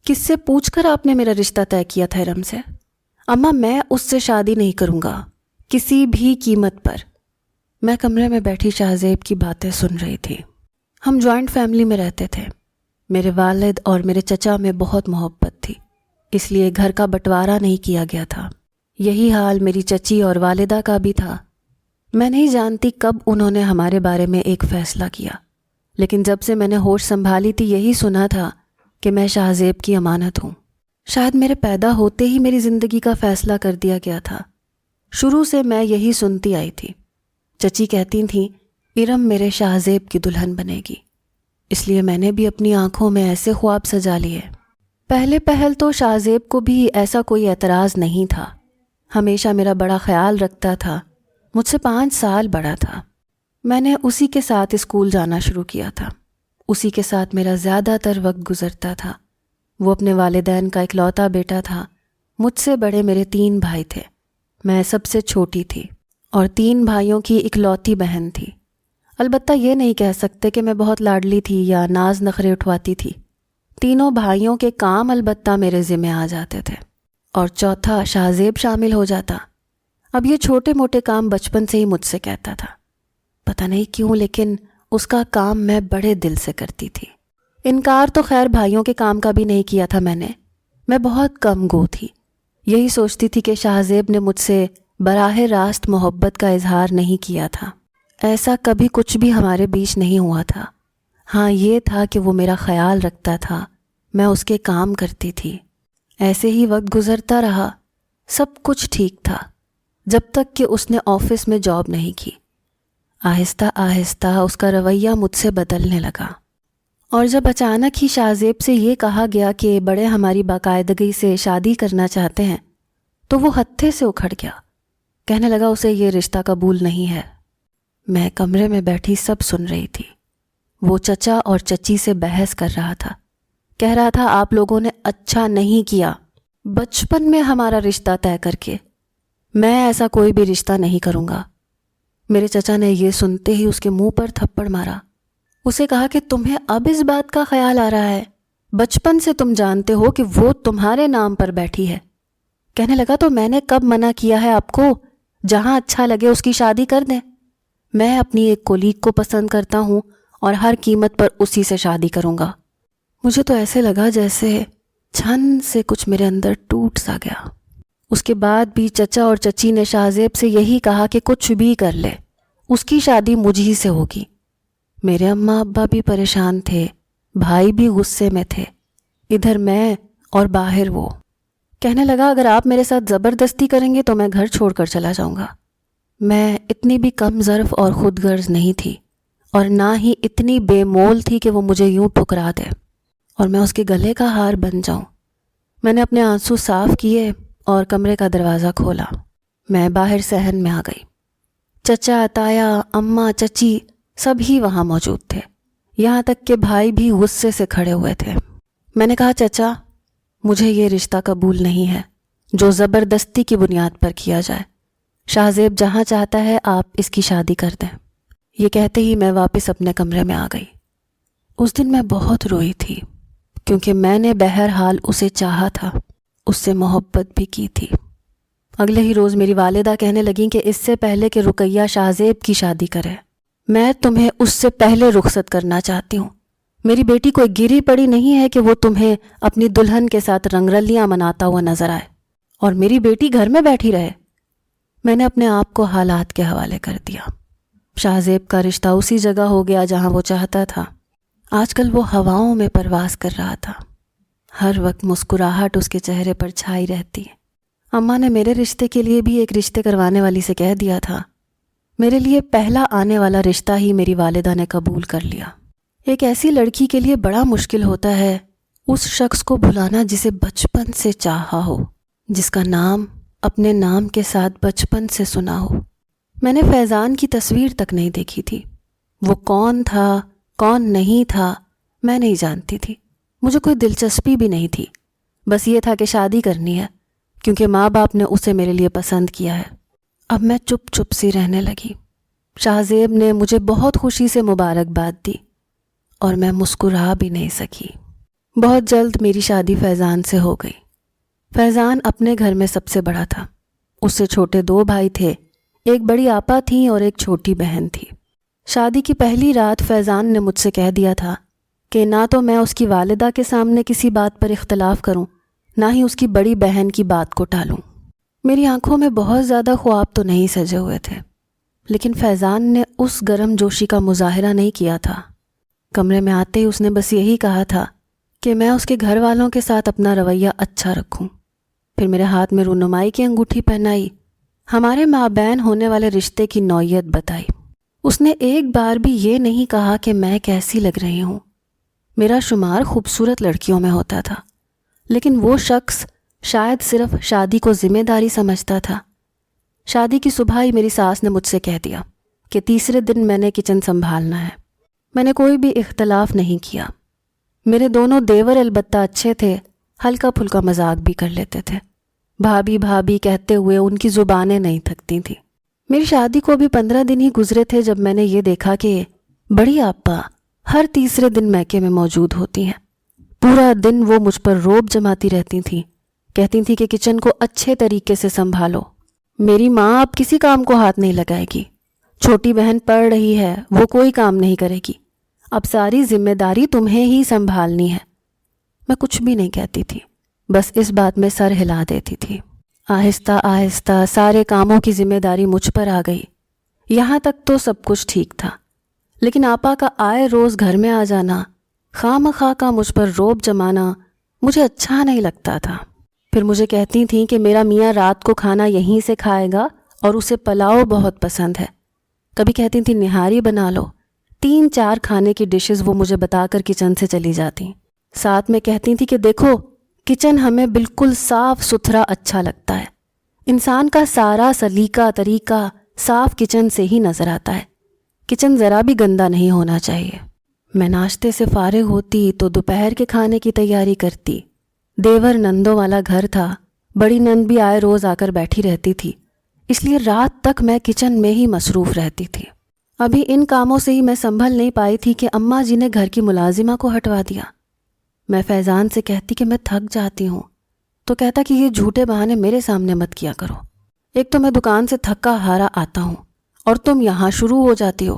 کس سے پوچھ کر آپ نے میرا رشتہ طے کیا تھا ارم سے؟ اماں میں اس سے شادی نہیں کروں گا کسی بھی قیمت پر۔ میں کمرے میں بیٹھی شاہ زیب کی باتیں سن رہی تھی۔ ہم جوائنٹ فیملی میں رہتے تھے۔ میرے والد اور میرے چچا میں بہت محبت تھی، اس لیے گھر کا بٹوارا نہیں کیا گیا تھا۔ یہی حال میری چچی اور والدہ کا بھی تھا۔ میں نہیں جانتی کب انہوں نے ہمارے بارے میں ایک فیصلہ کیا، لیکن جب سے میں نے ہوش سنبھالی تھی یہی سنا تھا کہ میں شاہ زیب کی امانت ہوں۔ شاید میرے پیدا ہوتے ہی میری زندگی کا فیصلہ کر دیا گیا تھا۔ شروع سے میں یہی سنتی آئی تھی۔ چچی کہتی تھیں ارم میرے شاہ زیب کی دلہن بنے گی، اس لیے میں نے بھی اپنی آنکھوں میں ایسے خواب سجا لیے۔ پہلے پہل تو شاہ زیب کو بھی ایسا کوئی اعتراض نہیں تھا، ہمیشہ میرا بڑا خیال رکھتا تھا، مجھ سے 5 سال بڑا تھا۔ میں نے اسی کے ساتھ اسکول جانا شروع کیا تھا، اسی کے ساتھ میرا زیادہ تر وقت گزرتا تھا۔ وہ اپنے والدین کا اکلوتا بیٹا تھا۔ مجھ سے بڑے میرے 3 بھائی تھے، میں سب سے چھوٹی تھی اور 3 بھائیوں کی اکلوتی بہن تھی۔ البتہ یہ نہیں کہہ سکتے کہ میں بہت لاڈلی تھی یا ناز نخرے اٹھواتی تھی۔ تینوں بھائیوں کے کام البتہ میرے ذمہ آ جاتے تھے، اور چوتھا شاہ زیب شامل ہو جاتا۔ اب یہ چھوٹے موٹے کام بچپن سے ہی مجھ سے کہتا تھا، پتہ نہیں کیوں، لیکن اس کا کام میں بڑے دل سے کرتی تھی۔ انکار تو خیر بھائیوں کے کام کا بھی نہیں کیا تھا میں بہت کم گو تھی۔ یہی سوچتی تھی کہ شاہ زیب نے مجھ سے براہ راست محبت کا اظہار نہیں کیا تھا۔ ایسا کبھی کچھ بھی ہمارے بیچ نہیں ہوا تھا۔ ہاں یہ تھا کہ وہ میرا خیال رکھتا تھا، میں اس کے کام کرتی تھی۔ ایسے ہی وقت گزرتا رہا، سب کچھ ٹھیک تھا، جب تک کہ اس نے آفس میں جاب نہیں کی۔ آہستہ آہستہ اس کا رویہ مجھ سے بدلنے لگا، اور جب اچانک ہی شاہ زیب سے یہ کہا گیا کہ بڑے ہماری باقاعدگی سے شادی کرنا چاہتے ہیں، تو وہ ہتھے سے اکھڑ گیا، کہنے لگا اسے یہ رشتہ قبول نہیں ہے۔ میں کمرے میں بیٹھی سب سن رہی تھی۔ وہ چچا اور چچی سے بحث کر رہا تھا، کہہ رہا تھا آپ لوگوں نے اچھا نہیں کیا بچپن میں ہمارا رشتہ طے کر کے، میں ایسا کوئی بھی رشتہ نہیں کروں گا۔ میرے چچا نے یہ سنتے ہی اس کے منہ پر تھپڑ مارا، اسے کہا کہ تمہیں اب اس بات کا خیال آ رہا ہے؟ بچپن سے تم جانتے ہو کہ وہ تمہارے نام پر بیٹھی ہے۔ کہنے لگا تو میں نے کب منع کیا ہے آپ کو؟ جہاں اچھا لگے اس کی شادی کر دیں۔ میں اپنی ایک کولیگ کو پسند کرتا ہوں اور ہر قیمت پر اسی سے شادی کروں گا۔ مجھے تو ایسے لگا جیسے چھن سے کچھ میرے اندر ٹوٹ سا گیا۔ اس کے بعد بھی چچا اور چچی نے شاہ زیب سے یہی کہا کہ کچھ بھی کر لے، اس کی شادی مجھ ہی سے ہوگی۔ میرے اماں ابا بھی پریشان تھے، بھائی بھی غصے میں تھے، ادھر میں اور باہر وہ۔ کہنے لگا اگر آپ میرے ساتھ زبردستی کریں گے تو میں گھر چھوڑ کر چلا جاؤں گا۔ میں اتنی بھی کم ظرف اور خود غرض نہیں تھی، اور نہ ہی اتنی بے مول تھی کہ وہ مجھے یوں ٹھکرا دے اور میں اس کے گلے کا ہار بن جاؤں۔ میں نے اپنے آنسو صاف کیے اور کمرے کا دروازہ کھولا۔ میں باہر صحن میں آ گئی۔ چچا، تایا، اماں، چچی سب ہی وہاں موجود تھے، یہاں تک کہ بھائی بھی غصے سے کھڑے ہوئے تھے۔ میں نے کہا چچا، مجھے یہ رشتہ قبول نہیں ہے جو زبردستی کی بنیاد پر کیا جائے۔ شاہ زیب جہاں چاہتا ہے آپ اس کی شادی کر دیں۔ یہ کہتے ہی میں واپس اپنے کمرے میں آ گئی۔ اس دن میں بہت روئی تھی، کیونکہ میں نے بہرحال اسے چاہا تھا، اس سے محبت بھی کی تھی۔ اگلے ہی روز میری والدہ کہنے لگیں کہ اس سے پہلے کہ رقیہ شاہ زیب کی شادی کرے، میں تمہیں اس سے پہلے رخصت کرنا چاہتی ہوں۔ میری بیٹی کوئی گری پڑی نہیں ہے کہ وہ تمہیں اپنی دلہن کے ساتھ رنگرلیاں مناتا ہوا نظر آئے اور میری بیٹی گھر میں بیٹھی رہے۔ میں نے اپنے آپ کو حالات کے حوالے کر دیا۔ شاہ زیب کا رشتہ اسی جگہ ہو گیا جہاں وہ چاہتا تھا۔ آج کل وہ ہواؤں میں پرواز کر رہا تھا، ہر وقت مسکراہٹ اس کے چہرے پر چھائی رہتی ہے۔ اماں نے میرے رشتے کے لیے بھی ایک رشتے کروانے والی سے کہہ دیا تھا۔ میرے لیے پہلا آنے والا رشتہ ہی میری والدہ نے قبول کر لیا۔ ایک ایسی لڑکی کے لیے بڑا مشکل ہوتا ہے اس شخص کو بھلانا جسے بچپن سے چاہا ہو، جس کا نام اپنے نام کے ساتھ بچپن سے سنا ہو۔ میں نے فیضان کی تصویر تک نہیں دیکھی تھی، وہ کون تھا کون نہیں تھا میں نہیں جانتی تھی، مجھے کوئی دلچسپی بھی نہیں تھی، بس یہ تھا کہ شادی کرنی ہے کیونکہ ماں باپ نے اسے میرے لیے پسند کیا ہے۔ اب میں چپ چپ سی رہنے لگی۔ شاہ زیب نے مجھے بہت خوشی سے مبارکباد دی اور میں مسکرا بھی نہیں سکی۔ بہت جلد میری شادی فیضان سے ہو گئی۔ فیضان اپنے گھر میں سب سے بڑا تھا۔ اس سے چھوٹے 2 بھائی تھے، ایک بڑی آپا تھیں اور ایک چھوٹی بہن تھی۔ شادی کی پہلی رات فیضان نے مجھ سے کہہ دیا تھا کہ نہ تو میں اس کی والدہ کے سامنے کسی بات پر اختلاف کروں، نہ ہی اس کی بڑی بہن کی بات کو ٹالوں۔ میری آنکھوں میں بہت زیادہ خواب تو نہیں سجے ہوئے تھے، لیکن فیضان نے اس گرم جوشی کا مظاہرہ نہیں کیا تھا۔ کمرے میں آتے ہی اس نے بس یہی کہا تھا کہ میں اس کے گھر والوں کے ساتھ اپنا رویہ اچھا رکھوں۔ پھر میرے ہاتھ میں رونمائی کی انگوٹھی پہنائی، ہمارے مابین ہونے والے رشتے کی نوعیت بتائی۔ اس نے ایک بار بھی یہ نہیں کہا کہ میں کیسی لگ رہی ہوں۔ میرا شمار خوبصورت لڑکیوں میں ہوتا تھا، لیکن وہ شخص شاید صرف شادی کو ذمہ داری سمجھتا تھا۔ شادی کی صبح ہی میری ساس نے مجھ سے کہہ دیا کہ تیسرے دن میں نے کچن سنبھالنا ہے۔ میں نے کوئی بھی اختلاف نہیں کیا۔ میرے دونوں دیور البتہ اچھے تھے، ہلکا پھلکا مذاق بھی کر لیتے تھے۔ بھابھی بھابھی کہتے ہوئے ان کی زبانیں نہیں تھکتی تھیں۔ میری شادی کو بھی 15 دن ہی گزرے تھے جب میں نے یہ دیکھا کہ بڑی آپا ہر تیسرے دن میکے میں موجود ہوتی ہیں۔ پورا دن وہ مجھ پر روب جماتی رہتی تھیں، کہتی تھیں کہ کچن کو اچھے طریقے سے سنبھالو۔ میری ماں اب کسی کام کو ہاتھ نہیں لگائے گی، چھوٹی بہن پڑھ رہی ہے، وہ کوئی کام نہیں کرے گی، اب ساری ذمہ داری تمہیں ہی سنبھالنی ہے۔ میں کچھ بھی نہیں کہتی تھی، بس اس بات میں سر ہلا دیتی تھی۔ آہستہ آہستہ سارے کاموں کی ذمہ داری مجھ پر آ گئی۔ یہاں تک تو سب کچھ ٹھیک تھا، لیکن آپا کا آئے روز گھر میں آ جانا، خواہ مخواہ کا مجھ پر روب جمانا مجھے اچھا نہیں لگتا تھا۔ پھر مجھے کہتی تھیں کہ میرا میاں رات کو کھانا یہیں سے کھائے گا اور اسے پلاؤ بہت پسند ہے۔ کبھی کہتی تھیں نہاری بنا لو۔ 3-4 کھانے کی ڈشز وہ مجھے بتا کر کچن سے چلی جاتی۔ ساتھ میں کہتی تھی کہ دیکھو کچن ہمیں بالکل صاف ستھرا اچھا لگتا ہے، انسان کا سارا سلیقہ طریقہ صاف کچن سے ہی نظر آتا ہے، کچن ذرا بھی گندا نہیں ہونا چاہیے۔ میں ناشتے سے فارغ ہوتی تو دوپہر کے کھانے کی تیاری کرتی۔ دیور نندوں والا گھر تھا، بڑی نند بھی آئے روز آ کر بیٹھی رہتی تھی، اس لیے رات تک میں کچن میں ہی مصروف رہتی تھی۔ ابھی ان کاموں سے ہی میں سنبھل نہیں پائی تھی کہ اماں جی نے گھر کی ملازمہ کو ہٹوا دیا۔ میں فیضان سے کہتی کہ میں تھک جاتی ہوں، تو کہتا کہ یہ جھوٹے بہانے میرے سامنے مت کیا کرو، ایک تو میں دکان سے تھکا ہارا آتا ہوں اور تم یہاں شروع ہو جاتی ہو۔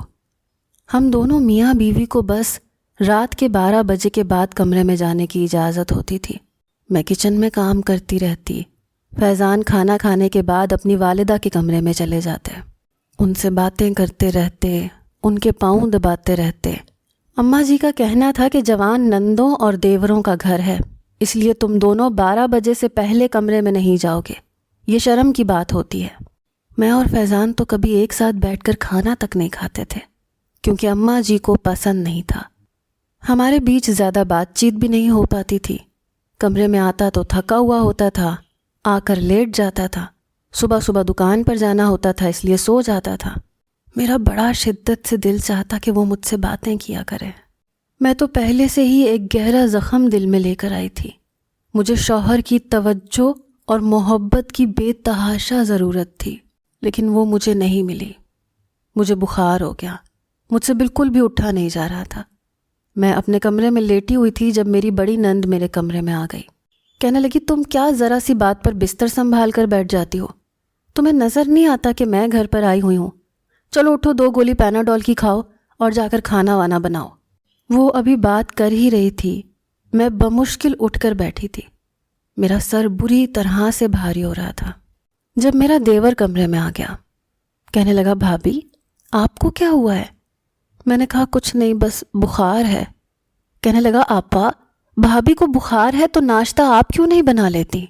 ہم دونوں میاں بیوی کو بس رات کے 12 بجے کے بعد کمرے میں جانے کی اجازت ہوتی تھی۔ میں کچن میں کام کرتی رہتی، فیضان کھانا کھانے کے بعد اپنی والدہ کے کمرے میں چلے جاتے، ان سے باتیں کرتے رہتے، ان کے پاؤں دباتے رہتے۔ اماں جی کا کہنا تھا کہ جوان نندوں اور دیوروں کا گھر ہے، اس لیے تم دونوں 12 بجے سے پہلے کمرے میں نہیں جاؤ گے، یہ شرم کی بات ہوتی ہے۔ میں اور فیضان تو کبھی ایک ساتھ بیٹھ کر کھانا تک نہیں کھاتے تھے، کیونکہ اماں جی کو پسند نہیں تھا۔ ہمارے بیچ زیادہ بات چیت بھی نہیں ہو پاتی تھی۔ کمرے میں آتا تو تھکا ہوا ہوتا تھا، آ کر لیٹ جاتا تھا، صبح صبح دکان پر جانا ہوتا تھا اس لیے سو جاتا تھا۔ میرا بڑا شدت سے دل چاہتا کہ وہ مجھ سے باتیں کیا کرے۔ میں تو پہلے سے ہی ایک گہرا زخم دل میں لے کر آئی تھی۔ مجھے شوہر کی توجہ اور محبت کی بے تحاشا ضرورت تھی، لیکن وہ مجھے نہیں ملی۔ مجھے بخار ہو گیا، مجھ سے بالکل بھی اٹھا نہیں جا رہا تھا۔ میں اپنے کمرے میں لیٹی ہوئی تھی جب میری بڑی نند میرے کمرے میں آ گئی۔ کہنے لگی تم کیا ذرا سی بات پر بستر سنبھال کر بیٹھ جاتی ہو؟ تمہیں نظر نہیں آتا کہ میں گھر پر آئی ہوئی ہوں؟ چلو اٹھو 2 گولی پیناڈول کی کھاؤ اور جا کر کھانا وانا بناؤ۔ وہ ابھی بات کر ہی رہی تھی، میں بمشکل اٹھ کر بیٹھی تھی۔ میرا سر بری طرح سے بھاری ہو رہا تھا۔ جب میرا دیور کمرے میں آ گیا، کہنے لگا بھابھی آپ کو کیا ہوا ہے؟ میں نے کہا کچھ نہیں، بس بخار ہے۔ کہنے لگا آپا بھابھی کو بخار ہے تو ناشتہ آپ کیوں نہیں بنا لیتی؟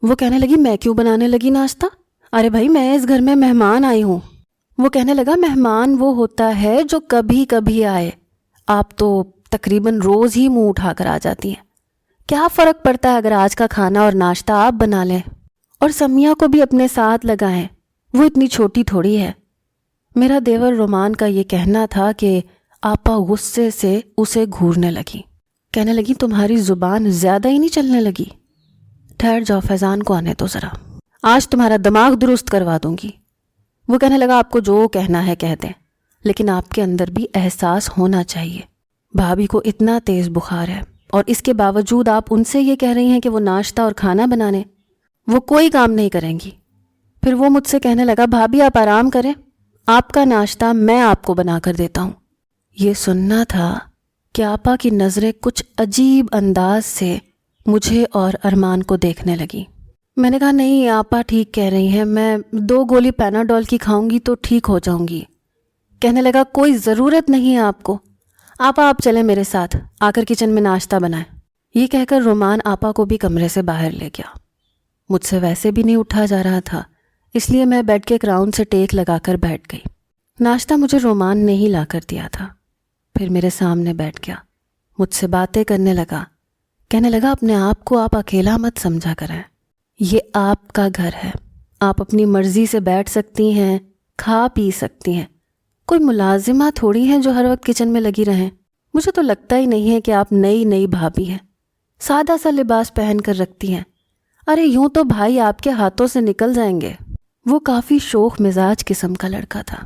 وہ کہنے لگی میں کیوں بنانے لگی ناشتہ؟ ارے بھائی میں اس گھر میں مہمان آئی ہوں۔ وہ کہنے لگا مہمان وہ ہوتا ہے جو کبھی کبھی آئے، آپ تو تقریباً روز ہی منہ اٹھا کر آ جاتی ہیں، کیا فرق پڑتا ہے اگر آج کا کھانا اور ناشتہ آپ بنا لیں اور سمیہ کو بھی اپنے ساتھ لگائیں، وہ اتنی چھوٹی تھوڑی ہے۔ میرا دیور رومان کا یہ کہنا تھا کہ آپا غصے سے اسے گھورنے لگی، کہنے لگی تمہاری زبان زیادہ ہی نہیں چلنے لگی؟ ٹھہر جاؤ فیضان کو آنے دو ذرا، آج تمہارا دماغ درست کروا دوں گی۔ وہ کہنے لگا آپ کو جو کہنا ہے کہہ دیں، لیکن آپ کے اندر بھی احساس ہونا چاہیے، بھابھی کو اتنا تیز بخار ہے اور اس کے باوجود آپ ان سے یہ کہہ رہی ہیں کہ وہ ناشتہ اور کھانا بنانے، وہ کوئی کام نہیں کریں گی۔ پھر وہ مجھ سے کہنے لگا بھابھی آپ آرام کریں، آپ کا ناشتہ میں آپ کو بنا کر دیتا ہوں۔ یہ سننا تھا کہ آپا کی نظریں کچھ عجیب انداز سے مجھے اور ارمان کو دیکھنے لگی۔ میں نے کہا نہیں آپا ٹھیک کہہ رہی ہیں، میں 2 گولی پیناڈول کی کھاؤں گی تو ٹھیک ہو جاؤں گی۔ کہنے لگا کوئی ضرورت نہیں ہے آپ کو، آپا آپ چلیں میرے ساتھ، آ کر کچن میں ناشتہ بنائیں۔ یہ کہہ کر رومان آپا کو بھی کمرے سے باہر لے گیا۔ مجھ سے ویسے بھی نہیں اٹھا جا رہا تھا، اس لیے میں بیڈ کے کراؤن سے ٹیک لگا کر بیٹھ گئی۔ ناشتہ مجھے رومان نے ہی لا کر دیا تھا۔ پھر میرے سامنے بیٹھ گیا، مجھ سے باتیں کرنے لگا، کہنے لگا اپنے آپ کو آپ اکیلا مت سمجھا کریں، یہ آپ کا گھر ہے، آپ اپنی مرضی سے بیٹھ سکتی ہیں، کھا پی سکتی ہیں، کوئی ملازمہ تھوڑی ہیں جو ہر وقت کچن میں لگی رہیں۔ مجھے تو لگتا ہی نہیں ہے کہ آپ نئی بھابھی ہیں، سادہ سا لباس پہن کر رکھتی ہیں، ارے یوں تو بھائی آپ کے ہاتھوں سے نکل جائیں گے۔ وہ کافی شوخ مزاج قسم کا لڑکا تھا،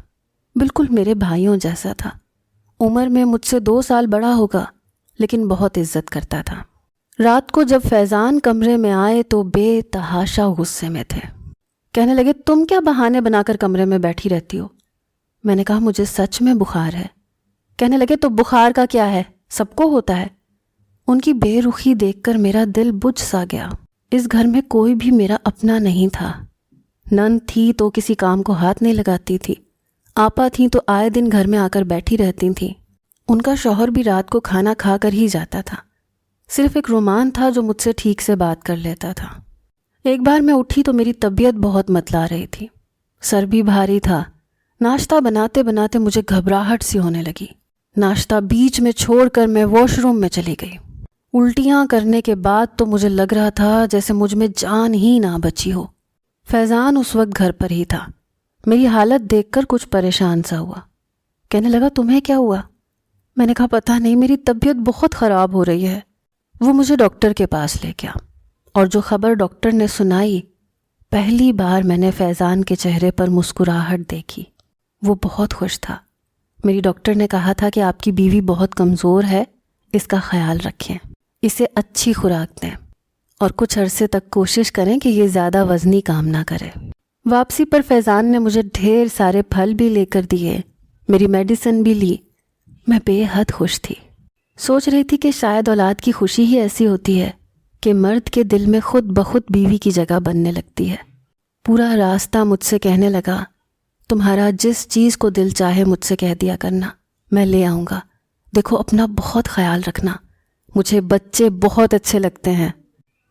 بالکل میرے بھائیوں جیسا تھا، عمر میں مجھ سے 2 سال بڑا ہوگا، لیکن بہت عزت کرتا تھا۔ رات کو جب فیضان کمرے میں آئے تو بے تحاشا غصے میں تھے، کہنے لگے تم کیا بہانے بنا کر کمرے میں بیٹھی رہتی ہو؟ میں نے کہا مجھے سچ میں بخار ہے۔ کہنے لگے تو بخار کا کیا ہے، سب کو ہوتا ہے۔ ان کی بے رخی دیکھ کر میرا دل بجھ سا گیا۔ اس گھر میں کوئی بھی میرا اپنا نہیں تھا، نند تھی تو کسی کام کو ہاتھ نہیں لگاتی تھی، آپا تھیں تو آئے دن گھر میں آ کر بیٹھی رہتی تھیں، ان کا شوہر بھی رات کو کھانا کھا کر ہی جاتا تھا، صرف ایک رومان تھا جو مجھ سے ٹھیک سے بات کر لیتا تھا۔ ایک بار میں اٹھی تو میری طبیعت بہت متلا رہی تھی، سر بھی بھاری تھا، ناشتہ بناتے بناتے مجھے گھبراہٹ سی ہونے لگی، ناشتہ بیچ میں چھوڑ کر میں واش روم میں چلی گئی۔ الٹیاں کرنے کے بعد تو مجھے لگ رہا تھا جیسے مجھ میں جان ہی نہ بچی ہو۔ فیضان اس وقت گھر پر ہی تھا، میری حالت دیکھ کر کچھ پریشان سا ہوا، کہنے لگا تمہیں کیا ہوا؟ میں نے کہا پتہ نہیں، میری طبیعت بہت خراب ہو رہی ہے۔ وہ مجھے ڈاکٹر کے پاس لے گیا، اور جو خبر ڈاکٹر نے سنائی، پہلی بار میں نے فیضان کے چہرے پر مسکراہٹ دیکھی۔ وہ بہت خوش تھا۔ میری ڈاکٹر نے کہا تھا کہ آپ کی بیوی بہت کمزور ہے، اس کا خیال رکھیں، اسے اچھی خوراک دیں، اور کچھ عرصے تک کوشش کریں کہ یہ زیادہ وزنی کام نہ کرے۔ واپسی پر فیضان نے مجھے ڈھیر سارے پھل بھی لے کر دیے، میری میڈیسن بھی لی۔ میں بے حد خوش تھی، سوچ رہی تھی کہ شاید اولاد کی خوشی ہی ایسی ہوتی ہے کہ مرد کے دل میں خود بخود بیوی کی جگہ بننے لگتی ہے۔ پورا راستہ مجھ سے کہنے لگا تمہارا جس چیز کو دل چاہے مجھ سے کہہ دیا کرنا، میں لے آؤں گا، دیکھو اپنا بہت خیال رکھنا، مجھے بچے بہت اچھے لگتے ہیں۔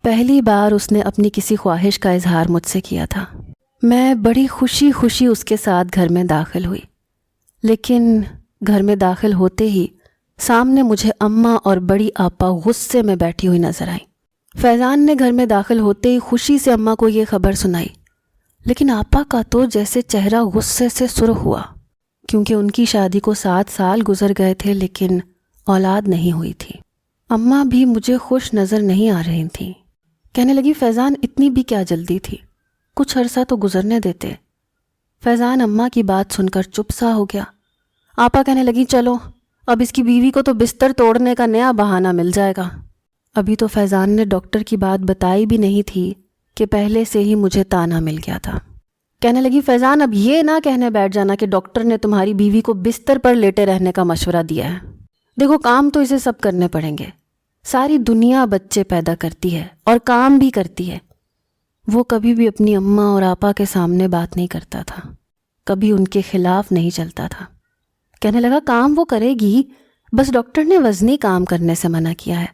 پہلی بار اس نے اپنی کسی خواہش کا اظہار مجھ سے کیا تھا۔ میں بڑی خوشی خوشی اس کے ساتھ گھر میں داخل ہوئی، لیکن گھر میں داخل ہوتے ہی سامنے مجھے اماں اور بڑی آپا غصے میں بیٹھی ہوئی نظر آئیں۔ فیضان نے گھر میں داخل ہوتے ہی خوشی سے اماں کو یہ خبر سنائی، لیکن آپا کا تو جیسے چہرہ غصے سے سرخ ہوا، کیونکہ ان کی شادی کو 7 سال گزر گئے تھے لیکن اولاد نہیں ہوئی تھی۔ اماں بھی مجھے خوش نظر نہیں آ رہی تھیں، کہنے لگی فیضان اتنی بھی کیا جلدی تھی، کچھ عرصہ تو گزرنے دیتے۔ فیضان اماں کی بات سن کر چپ سا ہو گیا۔ آپا کہنے لگی چلو اب اس کی بیوی کو تو بستر توڑنے کا نیا بہانہ مل جائے گا۔ ابھی تو فیضان نے ڈاکٹر کی بات بتائی بھی نہیں تھی کہ پہلے سے ہی مجھے تانا مل گیا تھا۔ کہنے لگی فیضان اب یہ نہ کہنے بیٹھ جانا کہ ڈاکٹر نے تمہاری بیوی کو بستر پر لیٹے رہنے کا مشورہ دیا ہے، دیکھو کام تو اسے سب کرنے پڑیں گے، ساری دنیا بچے پیدا کرتی ہے اور کام بھی کرتی ہے۔ وہ کبھی بھی اپنی اماں اور آپا کے سامنے بات نہیں کرتا تھا، کبھی ان کے خلاف نہیں چلتا تھا۔ کہنے لگا کام وہ کرے گی، بس ڈاکٹر نے وزنی کام کرنے سے منع کیا ہے۔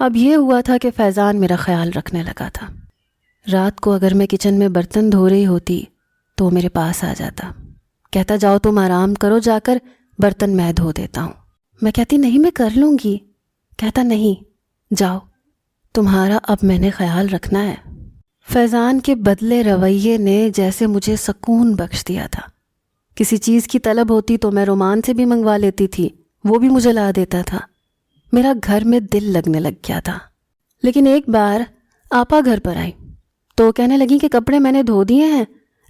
اب یہ ہوا تھا کہ فیضان میرا خیال رکھنے لگا تھا۔ رات کو اگر میں کچن میں برتن دھو رہی ہوتی تو وہ میرے پاس آ جاتا، کہتا جاؤ تم آرام کرو، جا کر برتن میں دھو دیتا ہوں۔ میں کہتی نہیں میں کر لوں گی، کہتا نہیں جاؤ، تمہارا اب میں نے خیال رکھنا ہے۔ فیضان کے بدلے رویے نے جیسے مجھے سکون بخش دیا تھا۔ کسی چیز کی طلب ہوتی تو میں رومان سے بھی منگوا لیتی تھی، وہ بھی مجھے لا دیتا تھا۔ میرا گھر میں دل لگنے لگ گیا تھا۔ لیکن ایک بار آپا گھر پر آئی تو کہنے لگی کہ کپڑے میں نے دھو دیے ہیں،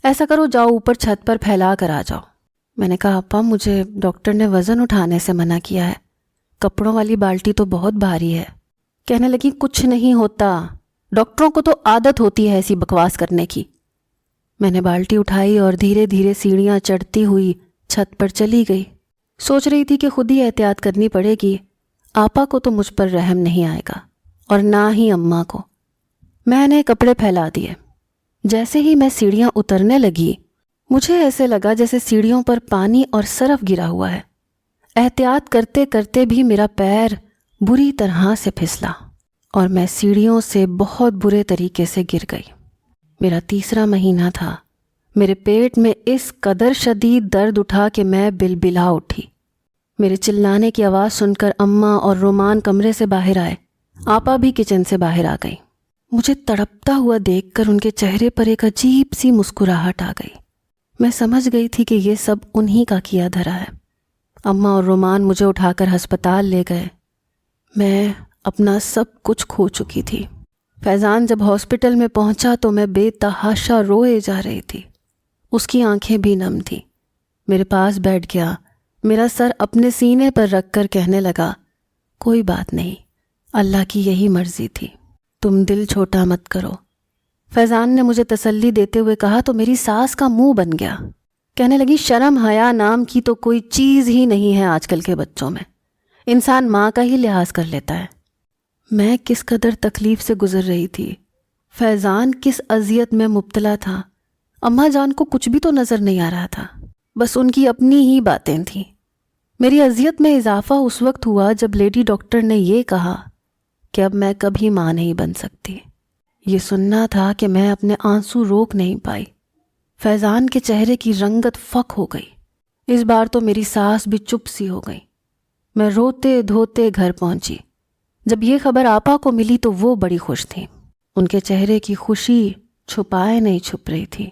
ایسا کرو جاؤ اوپر چھت پر پھیلا کر آ جاؤ۔ میں نے کہا آپا مجھے ڈاکٹر نے وزن اٹھانے سے منع کیا ہے، کپڑوں والی بالٹی تو بہت بھاری ہے۔ کہنے لگی کچھ نہیں ہوتا، ڈاکٹروں کو تو عادت ہوتی ہے ایسی بکواس کرنے کی۔ میں نے بالٹی اٹھائی اور دھیرے دھیرے سیڑھیاں چڑھتی ہوئی چھت پر چلی گئی۔ سوچ رہی تھی کہ خود ہی احتیاط کرنی پڑے گی، آپا کو تو مجھ پر رحم نہیں آئے گا اور نہ ہی اماں کو۔ میں نے کپڑے پھیلا دیے۔ جیسے ہی میں سیڑھیاں اترنے لگی، مجھے ایسے لگا جیسے سیڑھیوں پر پانی اور سرف گرا ہوا ہے۔ احتیاط کرتے کرتے بھی میرا پیر بری طرح سے پھسلا اور میں سیڑھیوں سے بہت برے طریقے سے گر گئی۔ میرا تیسرا مہینہ تھا۔ میرے پیٹ میں اس قدر شدید درد اٹھا کہ میں بلبلا اٹھی۔ میرے چلانے کی آواز سن کر اماں اور رومان کمرے سے باہر آئے۔ آپا بھی کچن سے باہر آ گئی۔ مجھے تڑپتا ہوا دیکھ کر ان کے چہرے پر ایک عجیب سی مسکراہٹ آ گئی۔ میں سمجھ گئی تھی کہ یہ سب انہی کا کیا دھرا ہے۔ اماں اور رومان مجھے اٹھا کر ہسپتال لے گئے۔ میں اپنا سب کچھ کھو چکی تھی۔ فیضان جب ہاسپٹل میں پہنچا تو میں بے تحاشا روئے جا رہی تھی۔ اس کی آنکھیں بھی نم تھیں۔ میرے پاس بیٹھ گیا، میرا سر اپنے سینے پر رکھ کر کہنے لگا، کوئی بات نہیں، اللہ کی یہی مرضی تھی، تم دل چھوٹا مت کرو۔ فیضان نے مجھے تسلی دیتے ہوئے کہا تو میری ساس کا منہ بن گیا۔ کہنے لگی شرم حیا نام کی تو کوئی چیز ہی نہیں ہے آج کل کے بچوں میں، انسان ماں کا ہی لحاظ کر لیتا ہے۔ میں کس قدر تکلیف سے گزر رہی تھی، فیضان کس اذیت میں مبتلا تھا، اماں جان کو کچھ بھی تو نظر نہیں آ رہا تھا، بس ان کی اپنی ہی باتیں تھیں۔ میری اذیت میں اضافہ اس وقت ہوا جب لیڈی ڈاکٹر نے یہ کہا کہ اب میں کبھی ماں نہیں بن سکتی۔ یہ سننا تھا کہ میں اپنے آنسو روک نہیں پائی۔ فیضان کے چہرے کی رنگت فک ہو گئی۔ اس بار تو میری ساس بھی چپ سی ہو گئی۔ میں روتے دھوتے گھر پہنچی۔ جب یہ خبر آپا کو ملی تو وہ بڑی خوش تھیں۔ ان کے چہرے کی خوشی چھپائے نہیں چھپ رہی تھی۔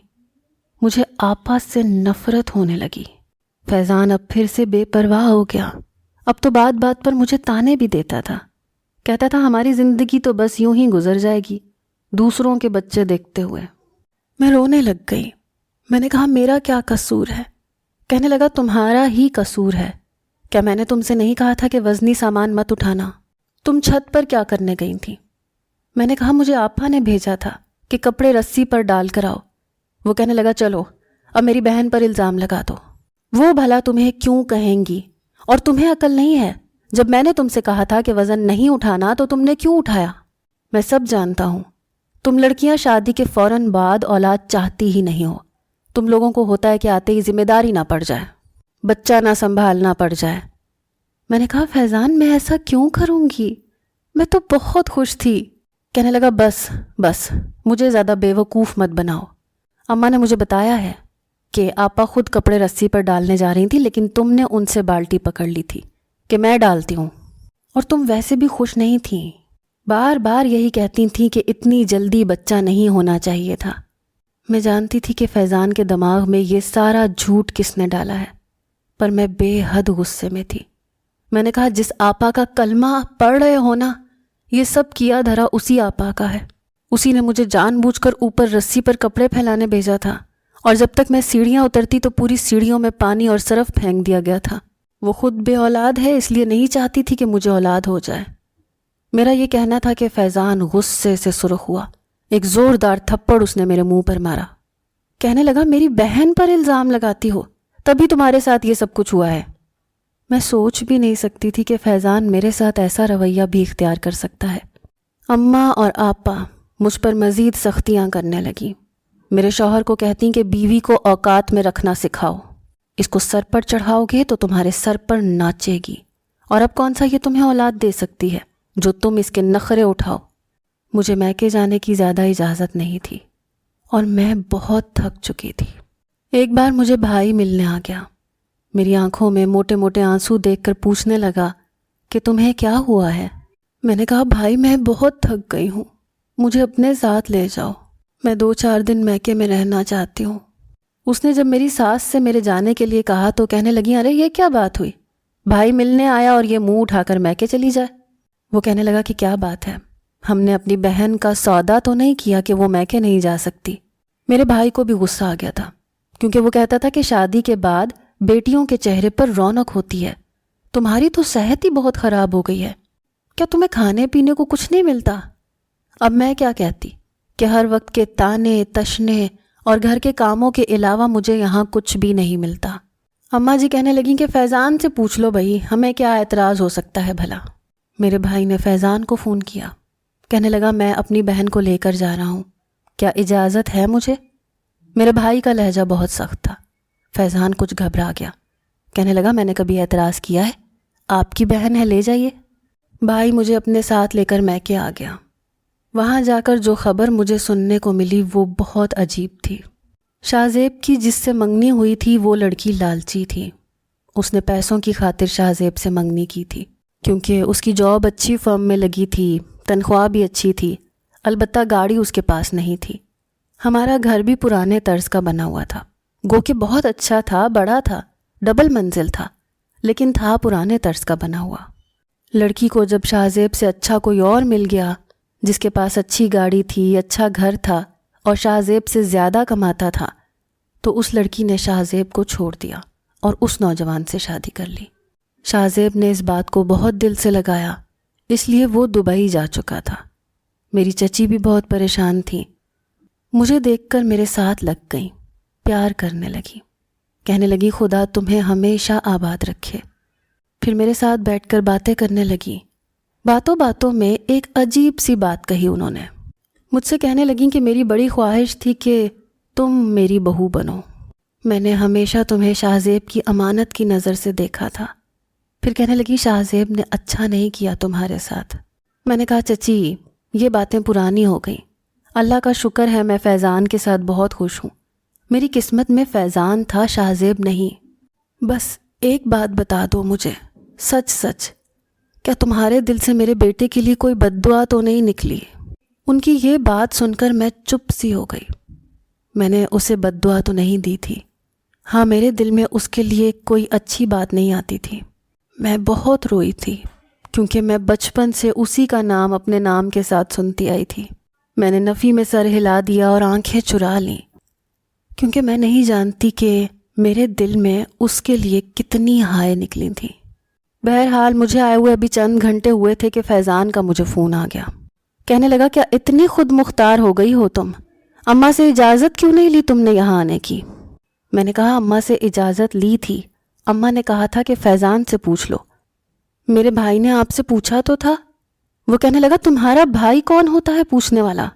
مجھے آپا سے نفرت ہونے لگی۔ فیضان اب پھر سے بے پرواہ ہو گیا۔ اب تو بات بات پر مجھے تانے بھی دیتا تھا۔ کہتا تھا ہماری زندگی تو بس یوں ہی گزر جائے گی دوسروں کے بچے دیکھتے ہوئے۔ میں رونے لگ گئی۔ میں نے کہا میرا کیا قصور ہے؟ کہنے لگا تمہارا ہی قصور ہے۔ کیا میں نے تم سے نہیں کہا تھا کہ وزنی سامان مت اٹھانا؟ تم چھت پر کیا کرنے گئی تھی؟ میں نے کہا مجھے آپا نے بھیجا تھا کہ کپڑے رسی پر ڈال کر آؤ۔ وہ کہنے لگا چلو اب میری بہن پر الزام لگا دو۔ وہ بھلا تمہیں کیوں کہیں گی؟ اور تمہیں عقل نہیں ہے؟ جب میں نے تم سے کہا تھا کہ وزن نہیں اٹھانا تو تم نے کیوں اٹھایا؟ میں سب جانتا ہوں۔ تم لڑکیاں شادی کے فوراً بعد اولاد چاہتی ہی نہیں ہو۔ تم لوگوں کو ہوتا ہے کہ آتے ہی ذمہ داری نہ پڑ جائے، بچہ نہ سنبھالنا پڑ جائے۔ میں نے کہا فیضان میں ایسا کیوں کروں گی؟ میں تو بہت خوش تھی۔ کہنے لگا بس مجھے زیادہ بے وقوف مت بناؤ۔ اماں نے مجھے بتایا ہے کہ آپا خود کپڑے رسی پر ڈالنے جا رہی تھی لیکن تم نے ان سے بالٹی پکڑ لی تھی کہ میں ڈالتی ہوں، اور تم ویسے بھی خوش نہیں تھیں، بار بار یہی کہتی تھیں کہ اتنی جلدی بچہ نہیں ہونا چاہیے تھا۔ میں جانتی تھی کہ فیضان کے دماغ میں یہ سارا جھوٹ کس نے ڈالا ہے، پر میں بے حد غصے میں تھی۔ میں نے کہا جس آپا کا کلمہ پڑھ رہے ہو نا، یہ سب کیا دھرا اسی آپا کا ہے۔ اسی نے مجھے جان بوجھ کر اوپر رسی پر کپڑے پھیلانے بھیجا تھا، اور جب تک میں سیڑھیاں اترتی تو پوری سیڑھیوں میں پانی اور سرف پھینک دیا گیا تھا۔ وہ خود بے اولاد ہے اس لیے نہیں چاہتی تھی کہ مجھے اولاد ہو جائے۔ میرا یہ کہنا تھا کہ فیضان غصے سے سرخ ہوا۔ ایک زوردار تھپڑ اس نے میرے منہ پر مارا۔ کہنے لگا میری بہن پر الزام لگاتی ہو، تبھی تمہارے ساتھ یہ سب کچھ ہوا ہے۔ میں سوچ بھی نہیں سکتی تھی کہ فیضان میرے ساتھ ایسا رویہ بھی اختیار کر سکتا ہے۔ اماں اور آپا مجھ پر مزید سختیاں کرنے لگیں۔ میرے شوہر کو کہتی کہ بیوی کو اوقات میں رکھنا سکھاؤ، اس کو سر پر چڑھاؤ گے تو تمہارے سر پر ناچے گی، اور اب کون سا یہ تمہیں اولاد دے سکتی ہے جو تم اس کے نخرے اٹھاؤ۔ مجھے میکے جانے کی زیادہ اجازت نہیں تھی اور میں بہت تھک چکی تھی۔ ایک بار مجھے بھائی ملنے آ گیا۔ میری آنکھوں میں موٹے موٹے آنسو دیکھ کر پوچھنے لگا کہ تمہیں کیا ہوا ہے؟ میں نے کہا بھائی میں بہت تھک گئی ہوں، مجھے اپنے ساتھ لے جاؤ، میں 2-4 دن میکے میں رہنا چاہتی ہوں۔ اس نے جب میری ساس سے میرے جانے کے لیے کہا تو کہنے لگی ارے یہ کیا بات ہوئی؟ بھائی ملنے آیا اور یہ منہ اٹھا کر میکے چلی جائے۔ وہ کہنے لگا کہ کیا بات ہے، ہم نے اپنی بہن کا سودا تو نہیں کیا کہ وہ میکے نہیں جا سکتی۔ میرے بھائی کو بھی غصہ آ گیا تھا کیونکہ وہ کہتا تھا کہ شادی کے بعد بیٹیوں کے چہرے پر رونق ہوتی ہے، تمہاری تو صحت ہی بہت خراب ہو گئی ہے۔ کیا تمہیں کھانے پینے کو کچھ نہیں ملتا؟ اب میں کیا کہتی کہ ہر وقت کے تانے تشنے اور گھر کے کاموں کے علاوہ مجھے یہاں کچھ بھی نہیں ملتا۔ اماں جی کہنے لگیں کہ فیضان سے پوچھ لو بھائی، ہمیں کیا اعتراض ہو سکتا ہے بھلا۔ میرے بھائی نے فیضان کو فون کیا، کہنے لگا میں اپنی بہن کو لے کر جا رہا ہوں، کیا اجازت ہے مجھے؟ میرے بھائی کا لہجہ بہت سخت تھا۔ فیضان کچھ گھبرا گیا، کہنے لگا میں نے کبھی اعتراض کیا ہے؟ آپ کی بہن ہے، لے جائیے۔ بھائی مجھے اپنے ساتھ لے کر میکے آ گیا۔ وہاں جا کر جو خبر مجھے سننے کو ملی وہ بہت عجیب تھی۔ شاہ زیب کی جس سے منگنی ہوئی تھی وہ لڑکی لالچی تھی۔ اس نے پیسوں کی خاطر شاہ زیب سے منگنی کی تھی، کیونکہ اس کی جاب اچھی فرم میں لگی تھی، تنخواہ بھی اچھی تھی، البتہ گاڑی اس کے پاس نہیں تھی۔ ہمارا گھر بھی پرانے طرز کا بنا ہوا تھا، گو کہ بہت اچھا تھا، بڑا تھا، ڈبل منزل تھا، لیکن تھا پرانے طرز کا بنا ہوا۔ لڑکی کو جب شاہ زیب سے اچھا کوئی اور مل گیا جس کے پاس اچھی گاڑی تھی، اچھا گھر تھا اور شاہ زیب سے زیادہ کماتا تھا، تو اس لڑکی نے شاہ زیب کو چھوڑ دیا اور اس نوجوان سے شادی کر لی۔ شاہ زیب نے اس بات کو بہت دل سے لگایا، اس لیے وہ دبئی جا چکا تھا۔ میری چچی بھی بہت پریشان تھی، مجھے دیکھ کر میرے ساتھ لگ گئیں، پیار کرنے لگی، کہنے لگی خدا تمہیں ہمیشہ آباد رکھے۔ پھر میرے ساتھ بیٹھ کر باتیں کرنے لگی۔ باتوں باتوں میں ایک عجیب سی بات کہی انہوں نے، مجھ سے کہنے لگیں کہ میری بڑی خواہش تھی کہ تم میری بہو بنو، میں نے ہمیشہ تمہیں شاہ زیب کی امانت کی نظر سے دیکھا تھا۔ پھر کہنے لگی شاہ زیب نے اچھا نہیں کیا تمہارے ساتھ۔ میں نے کہا چچی یہ باتیں پرانی ہو گئیں، اللہ کا شکر ہے میں فیضان کے ساتھ بہت خوش ہوں، میری قسمت میں فیضان تھا، شاہ زیب نہیں۔ بس ایک بات بتا دو مجھے، سچ سچ، کیا تمہارے دل سے میرے بیٹے کے لیے کوئی بد دعا تو نہیں نکلی؟ ان کی یہ بات سن کر میں چپ سی ہو گئی۔ میں نے اسے بد دعا تو نہیں دی تھی، ہاں میرے دل میں اس کے لیے کوئی اچھی بات نہیں آتی تھی۔ میں بہت روئی تھی کیونکہ میں بچپن سے اسی کا نام اپنے نام کے ساتھ سنتی آئی تھی۔ میں نے نفی میں سر ہلا دیا اور آنکھیں چرا لیں، کیونکہ میں نہیں جانتی کہ میرے دل میں اس کے لیے کتنی ہائے نکلی تھیں۔ بہرحال مجھے آئے ہوئے ابھی چند گھنٹے ہوئے تھے کہ فیضان کا مجھے فون آ گیا، کہنے لگا کیا اتنی خود مختار ہو گئی ہو تم؟ اماں سے اجازت کیوں نہیں لی تم نے یہاں آنے کی؟ میں نے کہا اماں سے اجازت لی تھی، اماں نے کہا تھا کہ فیضان سے پوچھ لو۔ میرے بھائی نے آپ سے پوچھا تو تھا؟ وہ کہنے لگا تمہارا بھائی کون ہوتا ہے پوچھنے والا؟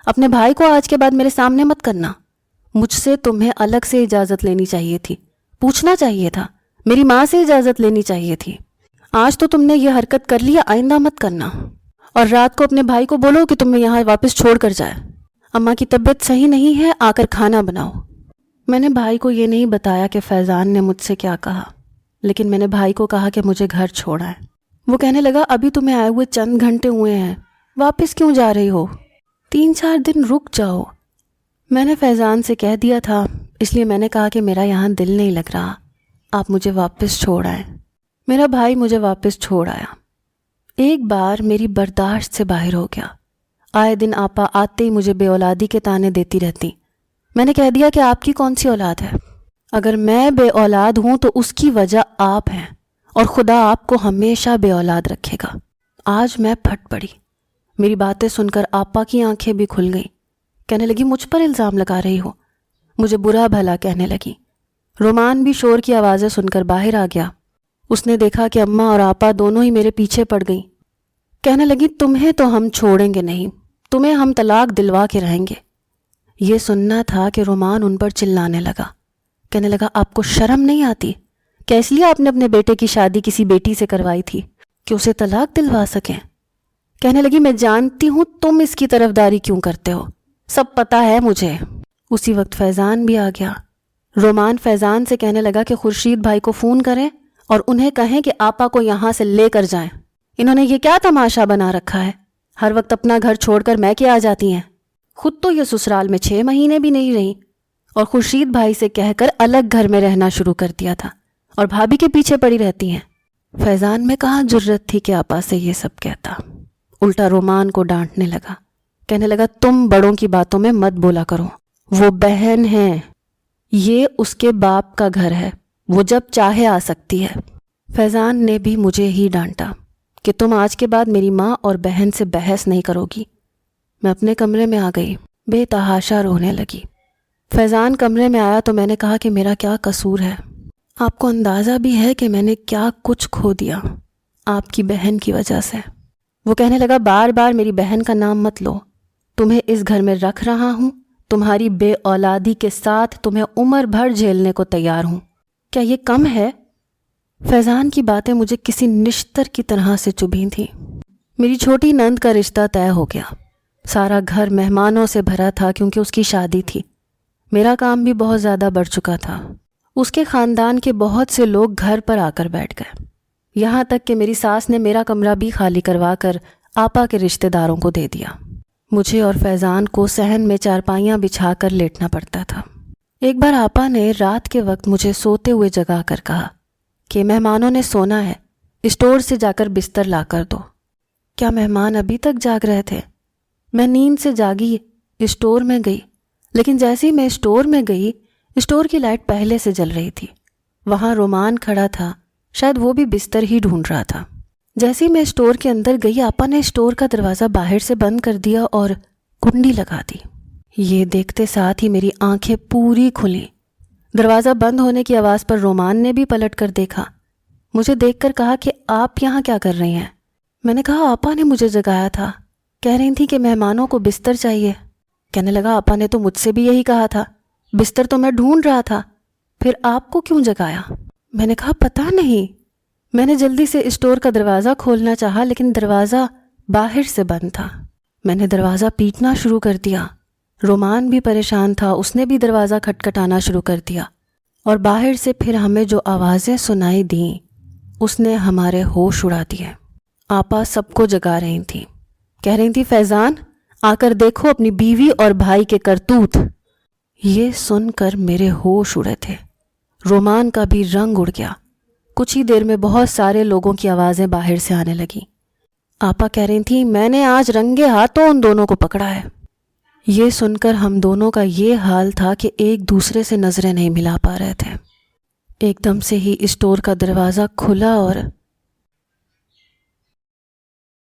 اپنے بھائی کو آج کے بعد میرے سامنے مت کرنا، مجھ سے تمہیں الگ سے اجازت لینی چاہیے تھی، پوچھنا چاہیے تھا، میری ماں سے اجازت لینی چاہیے تھی۔ آج تو تم نے یہ حرکت کر لی، آئندہ مت کرنا، اور رات کو اپنے بھائی کو بولو کہ تمہیں یہاں واپس چھوڑ کر جائے۔ اماں کی طبیعت صحیح نہیں ہے، آ کر کھانا بناؤ۔ میں نے بھائی کو یہ نہیں بتایا کہ فیضان نے مجھ سے کیا کہا، لیکن میں نے بھائی کو کہا کہ مجھے گھر چھوڑا ہے۔ وہ کہنے لگا ابھی تمہیں آئے ہوئے چند گھنٹے ہوئے ہیں، واپس کیوں جا رہی ہو؟ 3-4 دن رک جاؤ۔ میں نے فیضان سے کہہ دیا تھا، اس لیے میں نے کہا کہ میرا یہاں دل نہیں لگ رہا، آپ مجھے واپس چھوڑ آئیں۔ میرا بھائی مجھے واپس چھوڑ آیا۔ ایک بار میری برداشت سے باہر ہو گیا، آئے دن آپا آتے ہی مجھے بے اولادی کے طعنے دیتی رہتی۔ میں نے کہہ دیا کہ آپ کی کون سی اولاد ہے؟ اگر میں بے اولاد ہوں تو اس کی وجہ آپ ہیں، اور خدا آپ کو ہمیشہ بے اولاد رکھے گا۔ آج میں پھٹ پڑی، میری باتیں سن کر آپا کی آنکھیں بھی کھل گئیں، کہنے لگی مجھ پر الزام لگا رہی ہو؟ مجھے برا بھلا کہنے لگی۔ رومان بھی شور کی آوازیں سن کر باہر آ گیا۔ اس نے دیکھا کہ اماں اور آپا دونوں ہی میرے پیچھے پڑ گئیں، کہنے لگی تمہیں تو ہم چھوڑیں گے نہیں، تمہیں ہم طلاق دلوا کے رہیں گے۔ یہ سننا تھا کہ رومان ان پر چلانے لگا، کہنے لگا آپ کو شرم نہیں آتی؟ کیا اس لیے آپ نے اپنے بیٹے کی شادی کسی بیٹی سے کروائی تھی کہ اسے طلاق دلوا سکیں؟ کہنے لگی میں جانتی ہوں تم اس کی طرفداری کیوں کرتے ہو، سب پتہ ہے مجھے۔ اسی وقت فیضان بھی آ گیا۔ رومان فیضان سے کہنے لگا کہ خورشید بھائی کو فون کریں اور انہیں کہیں کہ آپا کو یہاں سے لے کر جائیں، انہوں نے یہ کیا تماشا بنا رکھا ہے، ہر وقت اپنا گھر چھوڑ کر میکے آ جاتی ہیں، خود تو یہ سسرال میں 6 مہینے بھی نہیں رہیں، اور خورشید بھائی سے کہہ کر الگ گھر میں رہنا شروع کر دیا تھا، اور بھابھی کے پیچھے پڑی رہتی ہیں۔ فیضان میں کہاں جرت تھی کہ آپا سے یہ سب کہتا، الٹا رومان کو ڈانٹنے لگا، کہنے لگا تم بڑوں کی باتوں میں مت بولا کرو، وہ بہن ہے، یہ اس کے باپ کا گھر ہے، وہ جب چاہے آ سکتی ہے۔ فیضان نے بھی مجھے ہی ڈانٹا، کہ تم آج کے بعد میری ماں اور بہن سے بحث نہیں کرو گی۔ میں اپنے کمرے میں آ گئی، بے تحاشا رونے لگی۔ فیضان کمرے میں آیا تو میں نے کہا کہ میرا کیا قصور ہے؟ آپ کو اندازہ بھی ہے کہ میں نے کیا کچھ کھو دیا آپ کی بہن کی وجہ سے؟ وہ کہنے لگا، بار بار میری بہن کا نام مت لو، تمہیں اس گھر میں رکھ رہا ہوں، تمہاری بے اولادی کے ساتھ تمہیں عمر بھر جھیلنے کو تیار ہوں، کیا یہ کم ہے؟ فیضان کی باتیں مجھے کسی نشتر کی طرح سے چبھی تھیں۔ میری چھوٹی نند کا رشتہ طے ہو گیا، سارا گھر مہمانوں سے بھرا تھا کیونکہ اس کی شادی تھی۔ میرا کام بھی بہت زیادہ بڑھ چکا تھا۔ اس کے خاندان کے بہت سے لوگ گھر پر آ کر بیٹھ گئے، یہاں تک کہ میری ساس نے میرا کمرہ بھی خالی کروا کر آپا کے رشتہ داروں کو دے دیا۔ مجھے اور فیضان کو صحن میں چارپائیاں بچھا کر لیٹنا پڑتا تھا۔ ایک بار آپا نے رات کے وقت مجھے سوتے ہوئے جگا کر کہا کہ مہمانوں نے سونا ہے، اسٹور سے جا کر بستر لا کر دو۔ کیا مہمان ابھی تک جاگ رہے تھے؟ میں نیند سے جاگی اسٹور میں گئی، لیکن جیسے ہی میں اسٹور میں گئی، اسٹور کی لائٹ پہلے سے جل رہی تھی۔ وہاں رومان کھڑا تھا، شاید وہ بھی بستر ہی ڈھونڈ رہا تھا۔ جیسے ہی میں اسٹور کے اندر گئی، آپا نے اسٹور کا دروازہ باہر سے بند کر دیا اور کنڈی لگا دی۔ یہ دیکھتے ساتھ ہی میری آنکھیں پوری کھلیں۔ دروازہ بند ہونے کی آواز پر رومان نے بھی پلٹ کر دیکھا، مجھے دیکھ کر کہا کہ آپ یہاں کیا کر رہی ہیں؟ میں نے کہا آپا نے مجھے جگایا تھا، کہہ رہی تھی کہ مہمانوں کو بستر چاہیے۔ کہنے لگا آپا نے تو مجھ سے بھی یہی کہا تھا، بستر تو میں ڈھونڈ رہا تھا، پھر آپ کو کیوں جگایا؟ میں نے کہا پتہ نہیں۔ میں نے جلدی سے اسٹور کا دروازہ کھولنا چاہا لیکن دروازہ باہر سے بند تھا۔ میں نے دروازہ پیٹنا شروع کر دیا۔ رومان بھی پریشان تھا، اس نے بھی دروازہ کھٹکھٹانا شروع کر دیا، اور باہر سے پھر ہمیں جو آوازیں سنائی دیں اس نے ہمارے ہوش اڑا دیے۔ آپا سب کو جگا رہی تھیں، کہہ رہی تھی فیضان آ کر دیکھو اپنی بیوی اور بھائی کے کرتوت۔ یہ سن کر میرے ہوش اڑے تھے، رومان کا بھی رنگ اڑ گیا۔ کچھ ہی دیر میں بہت سارے لوگوں کی آوازیں باہر سے آنے لگیں۔ آپا کہہ رہی تھیں میں نے آج رنگے ہاتھوں ان دونوں کو پکڑا ہے۔ یہ سن کر ہم دونوں کا یہ حال تھا کہ ایک دوسرے سے نظریں نہیں ملا پا رہے تھے۔ ایک دم سے ہی اسٹور کا دروازہ کھلا اور